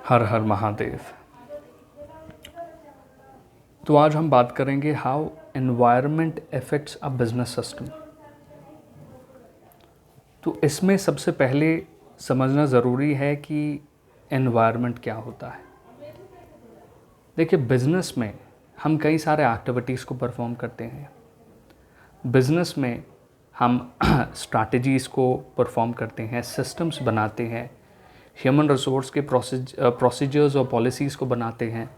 हर हर महादेव। तो आज हम बात करेंगे how environment affects a business system. तो इसमें सबसे पहले समझना ज़रूरी है कि एनवायरनमेंट क्या होता है। देखिए, बिजनेस में हम कई सारे एक्टिविटीज़ को परफॉर्म करते हैं। बिजनेस में हम स्ट्रैटेजीज़ को परफॉर्म करते हैं, सिस्टम्स बनाते हैं, ह्यूमन रिसोर्स के प्रोसीजर्स और पॉलिसीज़ को बनाते हैं,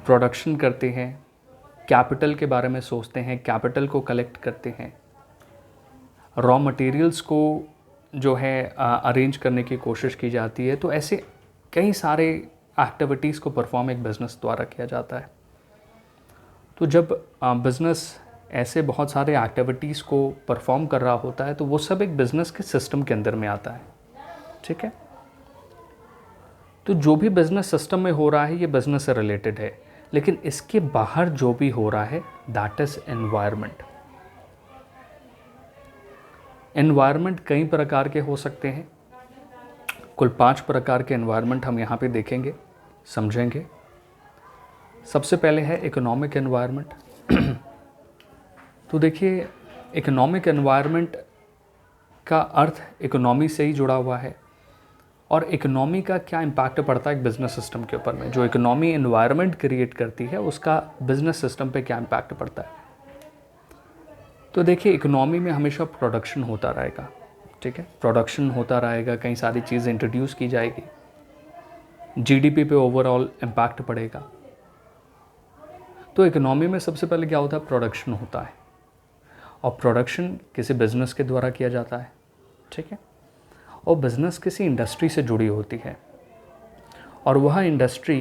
प्रोडक्शन करते हैं, कैपिटल के बारे में सोचते हैं, कैपिटल को कलेक्ट करते हैं, रॉ मटेरियल्स को जो है अरेंज करने की कोशिश की जाती है। तो ऐसे कई सारे एक्टिविटीज़ को परफॉर्म एक बिज़नेस द्वारा किया जाता है। तो जब बिज़नेस ऐसे बहुत सारे एक्टिविटीज़ को परफॉर्म कर रहा होता है तो वो सब एक बिज़नेस के सिस्टम के अंदर में आता है। ठीक है, तो जो भी बिज़नेस सिस्टम में हो रहा है ये बिज़नेस से रिलेटेड है, लेकिन इसके बाहर जो भी हो रहा है दैट इज़ एनवायरनमेंट। एनवायरनमेंट कई प्रकार के हो सकते हैं। कुल 5 प्रकार के एनवायरनमेंट हम यहाँ पे देखेंगे, समझेंगे। सबसे पहले है इकोनॉमिक एनवायरनमेंट। तो देखिए, इकोनॉमिक एनवायरनमेंट का अर्थ इकोनॉमी से ही जुड़ा हुआ है और इकोनॉमी का क्या इम्पैक्ट पड़ता है एक बिज़नेस सिस्टम के ऊपर में। जो इकोनॉमी एनवायरनमेंट क्रिएट करती है उसका बिज़नेस सिस्टम पे क्या इम्पैक्ट पड़ता है। तो देखिए, इकोनॉमी में हमेशा प्रोडक्शन होता रहेगा। ठीक है, प्रोडक्शन होता रहेगा, कई सारी चीज़ें इंट्रोड्यूस की जाएगी, जीडीपी पे ओवरऑल इम्पैक्ट पड़ेगा। तो इकोनॉमी में सबसे पहले क्या होता है, प्रोडक्शन होता है और प्रोडक्शन किसी बिज़नेस के द्वारा किया जाता है। ठीक है, और बिज़नेस किसी इंडस्ट्री से जुड़ी होती है और वह इंडस्ट्री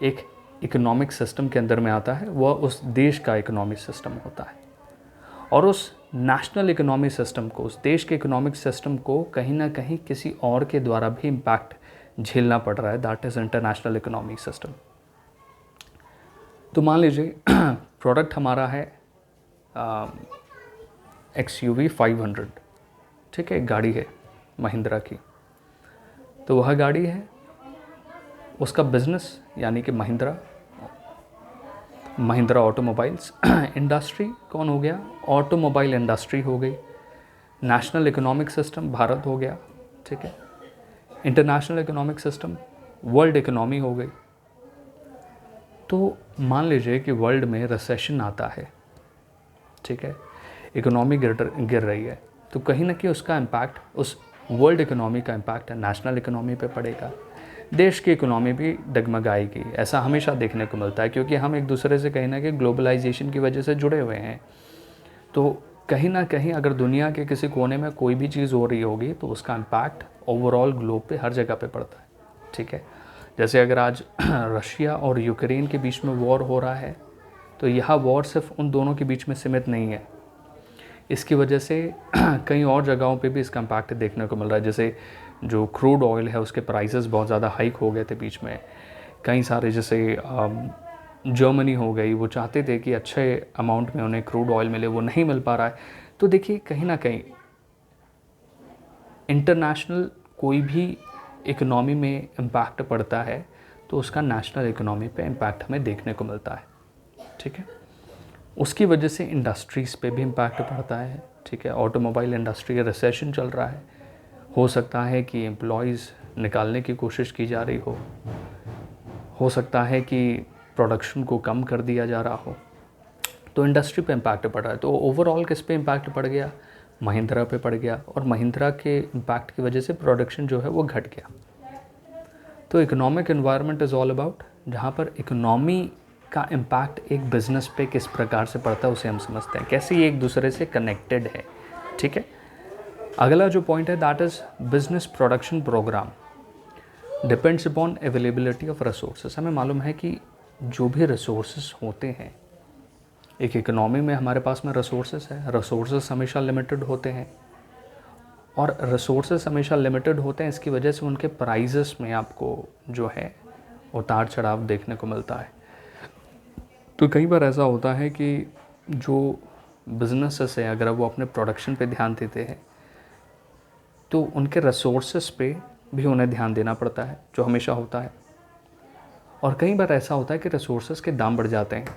एक इकोनॉमिक सिस्टम के अंदर में आता है। वह उस देश का इकोनॉमिक सिस्टम होता है और उस नेशनल इकोनॉमिक सिस्टम को, उस देश के इकोनॉमिक सिस्टम को कहीं ना कहीं किसी और के द्वारा भी इम्पैक्ट झेलना पड़ रहा है। That is international economic system. तो मान लीजिए प्रोडक्ट हमारा है XUV 500। ठीक है, एक गाड़ी है महिंद्रा की। तो वह गाड़ी है, उसका बिजनेस यानी कि महिंद्रा ऑटोमोबाइल्स इंडस्ट्री कौन हो गया, ऑटोमोबाइल इंडस्ट्री हो गई। नेशनल इकोनॉमिक सिस्टम भारत हो गया। ठीक है, international economic system world economy हो गई। तो मान लीजिए कि वर्ल्ड में रिसेशन आता है। ठीक है, इकोनॉमी गिर रही है, तो कहीं ना कहीं उसका इम्पैक्ट, उस वर्ल्ड इकोनॉमी का इम्पैक्ट नेशनल इकोनॉमी पे पड़ेगा। देश की इकोनॉमी भी डगमगाएगी। ऐसा हमेशा देखने को मिलता है क्योंकि हम एक दूसरे से कहीं ना कहीं ग्लोबलाइजेशन की वजह से जुड़े हुए हैं। तो कहीं ना कहीं अगर दुनिया के किसी कोने में कोई भी चीज़ हो रही होगी तो उसका इम्पैक्ट ओवरऑल ग्लोब पे हर जगह पे पड़ता है। ठीक है, जैसे अगर आज रशिया और यूक्रेन के बीच में वॉर हो रहा है तो यह वॉर सिर्फ उन दोनों के बीच में सीमित नहीं है। इसकी वजह से कई और जगहों पे भी इसका इम्पैक्ट देखने को मिल रहा है। जैसे जो क्रूड ऑयल है उसके प्राइसेस बहुत ज़्यादा हाइक हो गए थे बीच में। कई सारे जैसे जर्मनी हो गई, वो चाहते थे कि अच्छे अमाउंट में उन्हें क्रूड ऑयल मिले, वो नहीं मिल पा रहा है। तो देखिए, कहीं ना कहीं इंटरनेशनल कोई भी इकोनॉमी में इम्पैक्ट पड़ता है तो उसका नेशनल इकोनॉमी पे इम्पैक्ट हमें देखने को मिलता है। ठीक है, उसकी वजह से इंडस्ट्रीज़ पे भी इम्पैक्ट पड़ता है। ठीक है, ऑटोमोबाइल इंडस्ट्री रिसेशन चल रहा है, हो सकता है कि एम्प्लॉयज़ निकालने की कोशिश की जा रही हो सकता है कि प्रोडक्शन को कम कर दिया जा रहा हो, तो इंडस्ट्री पे इम्पैक्ट पड़ रहा है। तो ओवरऑल किस पे इम्पैक्ट पड़ गया, महिंद्रा पे पड़ गया और महिंद्रा के इम्पैक्ट की वजह से प्रोडक्शन जो है वो घट गया। तो economic environment is all about जहाँ पर इकोनॉमी का इम्पैक्ट एक बिज़नेस पे किस प्रकार से पड़ता है उसे हम समझते हैं, कैसे ये एक दूसरे से कनेक्टेड है। ठीक है, अगला जो पॉइंट है that is business production program depends upon availability of resources. हमें मालूम है कि जो भी रिसोर्सेज होते हैं एक इकोनॉमी में, हमारे पास में रिसोर्सेज है, रिसोर्सेज हमेशा लिमिटेड होते हैं और रिसोर्सेज हमेशा लिमिटेड होते हैं। इसकी वजह से उनके प्राइजेस में आपको जो है उतार चढ़ाव देखने को मिलता है। तो कई बार ऐसा होता है कि जो बिजनेसेस हैं अगर वो अपने प्रोडक्शन पे ध्यान देते हैं तो उनके रिसोर्सेस पे भी उन्हें ध्यान देना पड़ता है, जो हमेशा होता है। और कई बार ऐसा होता है कि रिसोर्सेज के दाम बढ़ जाते हैं,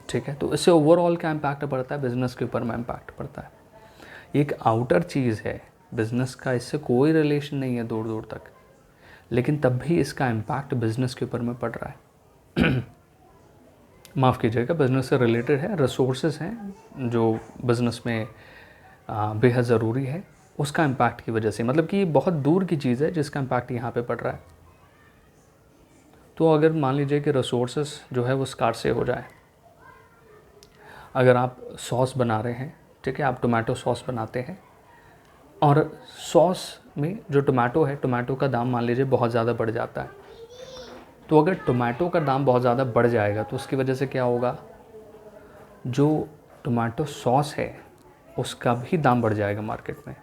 ठीक है, तो इससे ओवरऑल क्या इम्पैक्ट पड़ता है, बिज़नेस के ऊपर में इम्पैक्ट पड़ता है। एक आउटर चीज़ है बिज़नेस का, इससे कोई रिलेशन नहीं है दूर दूर तक, लेकिन तब भी इसका इम्पैक्ट बिज़नेस के ऊपर में पड़ रहा है। माफ़ कीजिएगा, बिज़नेस से रिलेटेड है, रिसोर्सेज हैं जो बिज़नेस में बेहद ज़रूरी है, उसका इम्पैक्ट की वजह से, मतलब कि बहुत दूर की चीज़ है जिसका इम्पैक्ट यहाँ पे पड़ रहा है। तो अगर मान लीजिए कि रिसोर्सेज जो है वो स्कार्स से हो जाए, अगर आप सॉस बना रहे हैं, ठीक है, आप टोमेटो सॉस बनाते हैं और सॉस में जो टोमेटो है, टोमेटो का दाम मान लीजिए बहुत ज़्यादा बढ़ जाता है, तो अगर टोमेटो का दाम बहुत ज़्यादा बढ़ जाएगा तो उसकी वजह से क्या होगा, जो टोमेटो सॉस है उसका भी दाम बढ़ जाएगा मार्केट में,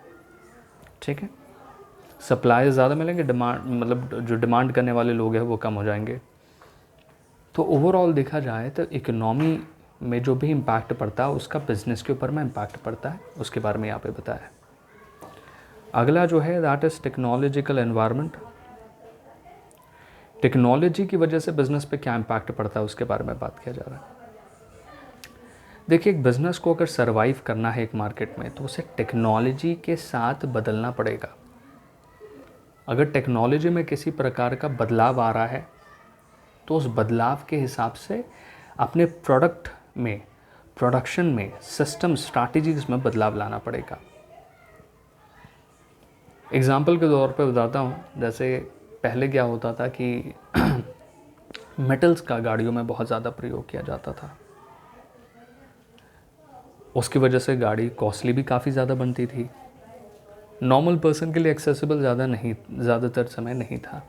ठीक है। सप्लाई ज़्यादा मिलेंगे, डिमांड मतलब जो डिमांड करने वाले लोग हैं वो कम हो जाएंगे। तो ओवरऑल देखा जाए तो इकोनॉमी में जो भी इम्पैक्ट पड़ता है उसका बिज़नेस के ऊपर में इम्पैक्ट पड़ता है, उसके बारे में यहाँ पे बताया है। अगला जो है that is technological environment. Technology की वजह से बिज़नेस पे क्या इम्पैक्ट पड़ता है उसके बारे में बात किया जा रहा है। देखिए, एक बिज़नेस को अगर सर्वाइव करना है एक मार्केट में तो उसे टेक्नोलॉजी के साथ बदलना पड़ेगा। अगर टेक्नोलॉजी में किसी प्रकार का बदलाव आ रहा है तो उस बदलाव के हिसाब से अपने प्रोडक्ट में, प्रोडक्शन में, सिस्टम, स्ट्रैटेजीज में बदलाव लाना पड़ेगा। एग्जाम्पल के तौर पे बताता हूँ, जैसे पहले क्या होता था कि मेटल्स का गाड़ियों में बहुत ज़्यादा प्रयोग किया जाता था, उसकी वजह से गाड़ी कॉस्टली भी काफ़ी ज़्यादा बनती थी, नॉर्मल पर्सन के लिए एक्सेसिबल ज़्यादातर समय नहीं था।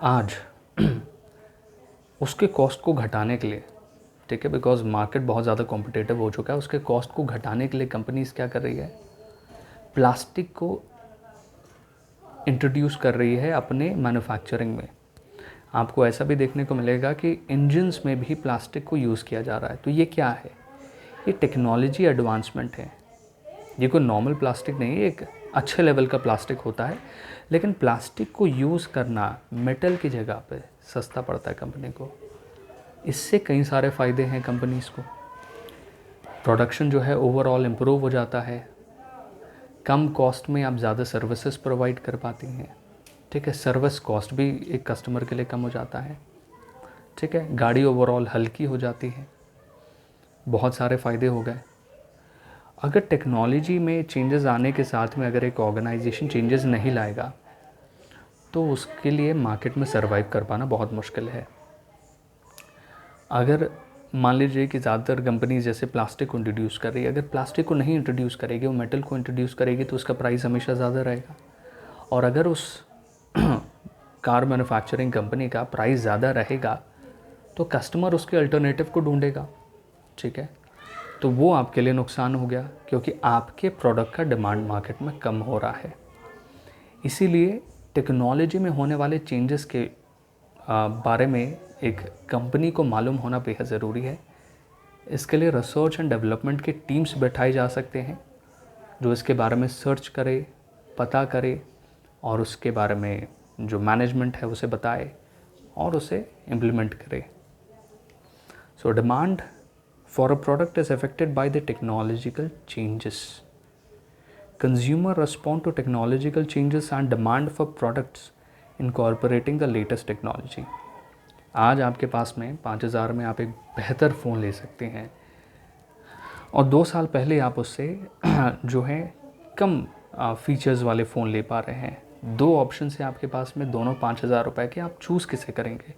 आज उसके कॉस्ट को घटाने के लिए, ठीक है, बिकॉज मार्केट बहुत ज़्यादा कॉम्पिटिटिव हो चुका है, उसके कॉस्ट को घटाने के लिए कंपनीज क्या कर रही है, प्लास्टिक को इंट्रोड्यूस कर रही है अपने मैन्युफैक्चरिंग में। आपको ऐसा भी देखने को मिलेगा कि इंजन्स में भी प्लास्टिक को यूज़ किया जा रहा है। तो ये क्या है, ये टेक्नोलॉजी एडवांसमेंट है। ये कोई नॉर्मल प्लास्टिक नहीं है, एक अच्छे लेवल का प्लास्टिक होता है, लेकिन प्लास्टिक को यूज़ करना मेटल की जगह पे सस्ता पड़ता है कंपनी को। इससे कई सारे फ़ायदे हैं कंपनीज़ को। प्रोडक्शन जो है ओवरऑल इम्प्रूव हो जाता है, कम कॉस्ट में आप ज़्यादा सर्विसेज प्रोवाइड कर पाती हैं, ठीक है, सर्विस कॉस्ट भी एक कस्टमर के लिए कम हो जाता है, ठीक है, गाड़ी ओवरऑल हल्की हो जाती है, बहुत सारे फ़ायदे हो गए। अगर टेक्नोलॉजी में चेंजेस आने के साथ में अगर एक ऑर्गेनाइजेशन चेंजेस नहीं लाएगा तो उसके लिए मार्केट में सर्वाइव कर पाना बहुत मुश्किल है। अगर मान लीजिए कि ज़्यादातर कंपनी जैसे प्लास्टिक को इंट्रोड्यूस कर रही है, अगर प्लास्टिक को नहीं इंट्रोड्यूस करेगी, वो मेटल को इंट्रोड्यूस करेगी, तो उसका प्राइस हमेशा ज़्यादा रहेगा। और अगर उस कार मैन्युफैक्चरिंग कंपनी का प्राइस ज़्यादा रहेगा तो कस्टमर उसके अल्टरनेटिव को ढूंढेगा, ठीक है, तो वो आपके लिए नुकसान हो गया, क्योंकि आपके प्रोडक्ट का डिमांड मार्केट में कम हो रहा है। इसीलिए टेक्नोलॉजी में होने वाले चेंजेस के बारे में एक कंपनी को मालूम होना बेहद ज़रूरी है। इसके लिए रिसर्च एंड डेवलपमेंट की टीम्स बैठाई जा सकते हैं जो इसके बारे में सर्च करे, पता करे और उसके बारे में जो मैनेजमेंट है उसे बताए और उसे इम्प्लीमेंट करे। So demand for a product is affected by the technological changes. Consumer respond to technological changes and demand for products incorporating the latest technology. आज आपके पास में 5000 में आप एक बेहतर फ़ोन ले सकते हैं और 2 साल पहले आप उससे जो है कम फीचर्स वाले फ़ोन ले पा रहे हैं। 2 ऑप्शन से आपके पास में, दोनों 5000 रुपये के, आप चूज़ किसे करेंगे?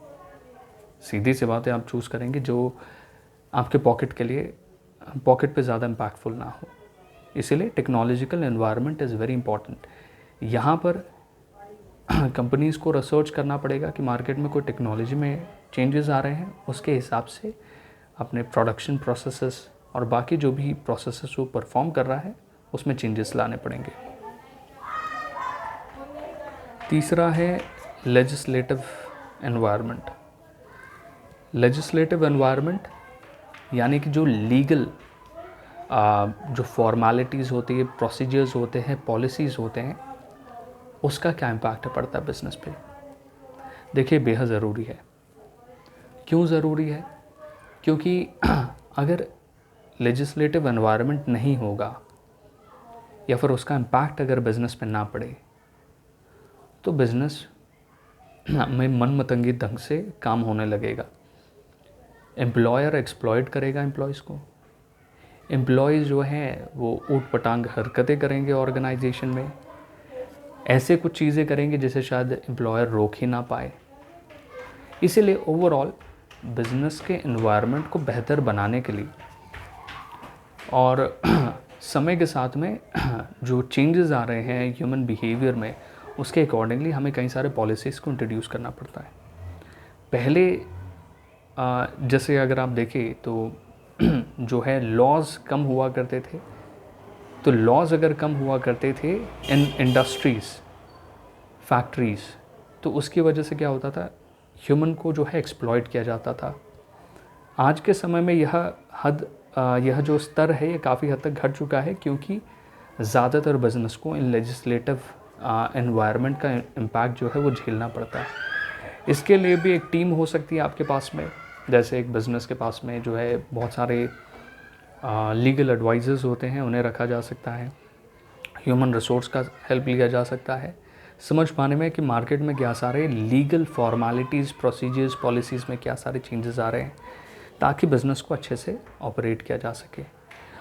सीधी सी बात है, आप चूज़ करेंगे जो आपके पॉकेट के लिए, पॉकेट पे ज़्यादा इम्पैक्टफुल ना हो। इसीलिए technological environment is very important. यहाँ पर कंपनीज़ को रिसर्च करना पड़ेगा कि मार्केट में कोई टेक्नोलॉजी में चेंजेस आ रहे हैं, उसके हिसाब से अपने प्रोडक्शन प्रोसेसेस और बाकी जो भी प्रोसेसेस वो परफॉर्म कर रहा है उसमें चेंजेस लाने पड़ेंगे। तीसरा है लेजिस्लेटिव एनवायरनमेंट। लेजिस्लेटिव एनवायरनमेंट यानी कि जो लीगल जो फॉर्मेलिटीज़ होती है, प्रोसीजर्स होते हैं, पॉलिसीज़ होते हैं, उसका क्या इम्पैक्ट पड़ता है बिज़नेस पे। देखिए बेहद ज़रूरी है। क्यों ज़रूरी है? क्योंकि अगर लेजिस्लेटिव एनवायरनमेंट नहीं होगा या फिर उसका इम्पैक्ट अगर बिज़नेस पे ना पड़े तो बिज़नेस में मनमतंगी ढंग से काम होने लगेगा। एम्प्लॉयर एक्सप्लॉइट करेगा एम्प्लॉयज़ को, एम्प्लॉयज़ जो हैं वो ऊट पटांग हरकतें करेंगे ऑर्गेनाइजेशन में, ऐसे कुछ चीज़ें करेंगे जिसे शायद एम्प्लॉयर रोक ही ना पाए। इसीलिए ओवरऑल बिज़नेस के एनवायरनमेंट को बेहतर बनाने के लिए और समय के साथ में जो चेंजेस आ रहे हैं ह्यूमन बिहेवियर में, उसके अकॉर्डिंगली हमें कई सारे पॉलिसीज़ को इंट्रोड्यूस करना पड़ता है। पहले जैसे अगर आप देखें तो जो है लॉज कम हुआ करते थे, तो लॉज अगर कम हुआ करते थे इन इंडस्ट्रीज़, फैक्ट्रीज़, तो उसकी वजह से क्या होता था, ह्यूमन को जो है एक्सप्लॉइट किया जाता था। आज के समय में यह जो स्तर है ये काफ़ी हद तक घट चुका है, क्योंकि ज़्यादातर बिजनेस को इन लेजिस्लेटिव एनवायरनमेंट का इम्पैक्ट जो है वो झेलना पड़ता है। इसके लिए भी एक टीम हो सकती है आपके पास में, जैसे एक बिज़नेस के पास में जो है बहुत सारे लीगल एडवाइज़र्स होते हैं, उन्हें रखा जा सकता है। ह्यूमन रिसोर्स का हेल्प लिया जा सकता है समझ पाने में कि मार्केट में क्या सारे लीगल फॉर्मेलिटीज़, प्रोसीजर्स, पॉलिसीज़ में क्या सारे चेंजेस आ रहे हैं, ताकि बिज़नेस को अच्छे से ऑपरेट किया जा सके।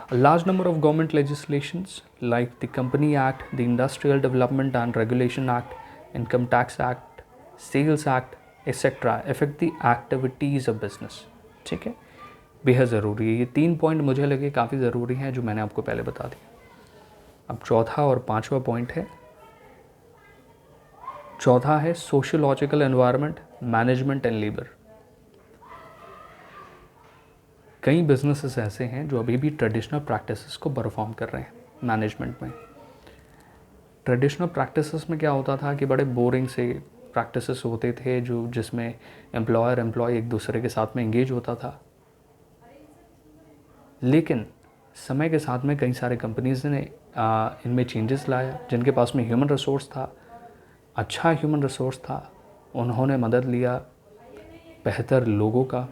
A large number of government legislations like the Company Act, the Industrial Development and Regulation Act, Income Tax Act, Sales Act, etc. affect the activities of business। ठीक है, बेहद ज़रूरी है। ये 3 पॉइंट मुझे लगे काफ़ी ज़रूरी हैं जो मैंने आपको पहले बता दिया। अब चौथा और पांचवा पॉइंट है। चौथा है sociological environment, management and labour. कई बिजनेसेस ऐसे हैं जो अभी भी ट्रेडिशनल प्रैक्टिसेस को परफॉर्म कर रहे हैं मैनेजमेंट में। ट्रेडिशनल प्रैक्टिसेस में क्या होता था कि बड़े बोरिंग से प्रैक्टिसेस होते थे जो जिसमें एम्प्लॉयर एम्प्लॉय एक दूसरे के साथ में इंगेज होता था। लेकिन समय के साथ में कई सारे कंपनीज ने इनमें चेंजेस लाया। जिनके पास में ह्यूमन रिसोर्स था, अच्छा ह्यूमन रिसोर्स था, उन्होंने मदद लिया बेहतर लोगों का,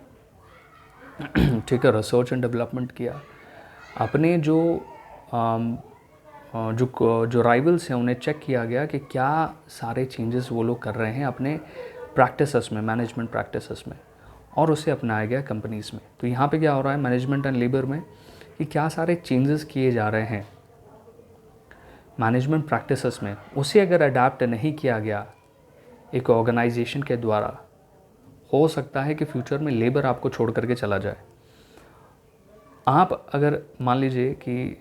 ठीक है, रिसर्च एंड डेवलपमेंट किया। अपने जो राइवल्स हैं उन्हें चेक किया गया कि क्या सारे चेंजेस वो लोग कर रहे हैं अपने प्रैक्टिसेस में, मैनेजमेंट प्रैक्टिसेस में, और उसे अपनाया गया कंपनीज़ में। तो यहाँ पे क्या हो रहा है मैनेजमेंट एंड लेबर में कि क्या सारे चेंजेस किए जा रहे हैं मैनेजमेंट प्रैक्टिसेस में, उसे अगर अडाप्ट नहीं किया गया एक ऑर्गेनाइजेशन के द्वारा, हो सकता है कि फ्यूचर में लेबर आपको छोड़ करके चला जाए। आप अगर मान लीजिए कि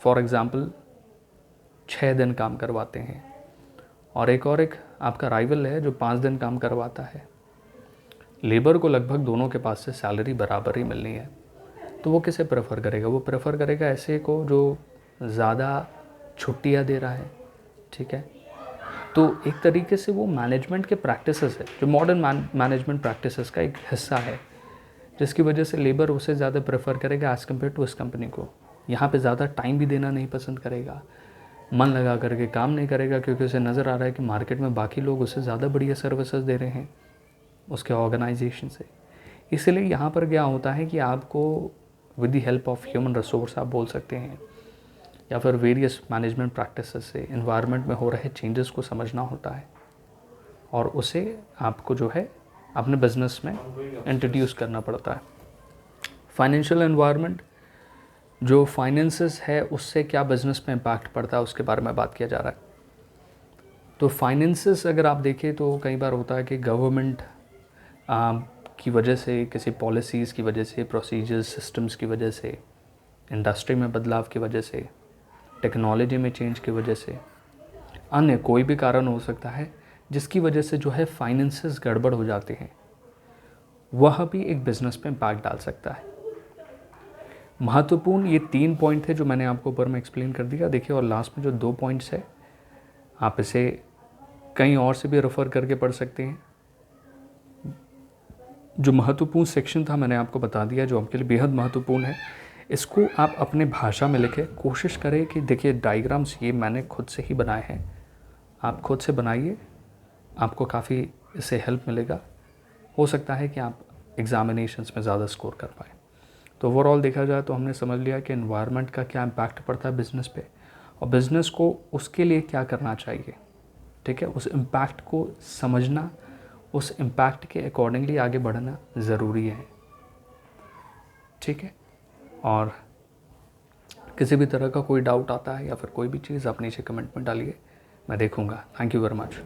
फॉर एग्ज़ाम्पल 6 दिन काम करवाते हैं और एक आपका राइवल है जो 5 दिन काम करवाता है, लेबर को लगभग दोनों के पास से सैलरी बराबर ही मिलनी है, तो वो किसे प्रेफर करेगा? वो प्रेफर करेगा ऐसे को जो ज़्यादा छुट्टियाँ दे रहा है। ठीक है, तो एक तरीके से वो मैनेजमेंट के प्रैक्टिसेस है जो मॉडर्न मैनेजमेंट प्रैक्टिसेस का एक हिस्सा है, जिसकी वजह से लेबर उसे ज़्यादा प्रेफर करेगा एज़ कम्पेयर टू इस कंपनी को। यहाँ पे ज़्यादा टाइम भी देना नहीं पसंद करेगा, मन लगा करके काम नहीं करेगा, क्योंकि उसे नज़र आ रहा है कि मार्केट में बाकी लोग उससे ज़्यादा बढ़िया सर्विसेज दे रहे हैं उसके ऑर्गेनाइजेशन से। इसलिए यहाँ पर क्या होता है कि आपको with the help of human resource आप बोल सकते हैं, या फिर वेरियस मैनेजमेंट प्रैक्टिसेस से एनवायरनमेंट में हो रहे चेंजेस को समझना होता है और उसे आपको जो है अपने बिजनेस में इंट्रोड्यूस करना पड़ता है। फाइनेंशियल एनवायरनमेंट, जो फाइनेंसेस है उससे क्या बिज़नेस में इम्पैक्ट पड़ता है उसके बारे में बात किया जा रहा है। तो फाइनेंसेस अगर आप देखें तो कई बार होता है कि गवर्नमेंट की वजह से, किसी पॉलिसीज़ की वजह से, प्रोसीजर्स, सिस्टम्स की वजह से, इंडस्ट्री में बदलाव की वजह से, टेक्नोलॉजी में चेंज की वजह से, अन्य कोई भी कारण हो सकता है जिसकी वजह से जो है फाइनेंसेस गड़बड़ हो जाते हैं, वह भी एक बिज़नेस पे इम्पैक्ट डाल सकता है। महत्वपूर्ण ये 3 पॉइंट थे जो मैंने आपको ऊपर में एक्सप्लेन कर दिया। देखिए, और लास्ट में जो 2 पॉइंट्स है आप इसे कहीं और से भी रेफ़र करके पढ़ सकते हैं। जो महत्वपूर्ण सेक्शन था मैंने आपको बता दिया, जो आपके लिए बेहद महत्वपूर्ण है। इसको आप अपने भाषा में लिखें, कोशिश करें कि देखिए डायग्राम्स ये मैंने खुद से ही बनाए हैं, आप खुद से बनाइए, आपको काफ़ी इससे हेल्प मिलेगा। हो सकता है कि आप एग्ज़ामिनेशंस में ज़्यादा स्कोर कर पाएँ। तो ओवरऑल देखा जाए तो हमने समझ लिया कि एनवायरनमेंट का क्या इम्पैक्ट पड़ता है बिज़नेस पे, और बिज़नेस को उसके लिए क्या करना चाहिए। ठीक है, उस इम्पैक्ट को समझना, उस इम्पैक्ट के अकॉर्डिंगली आगे बढ़ना ज़रूरी है। ठीक है, और किसी भी तरह का कोई डाउट आता है या फिर कोई भी चीज़ आप नीचे कमेंट में डालिए, मैं देखूँगा। Thank you very much.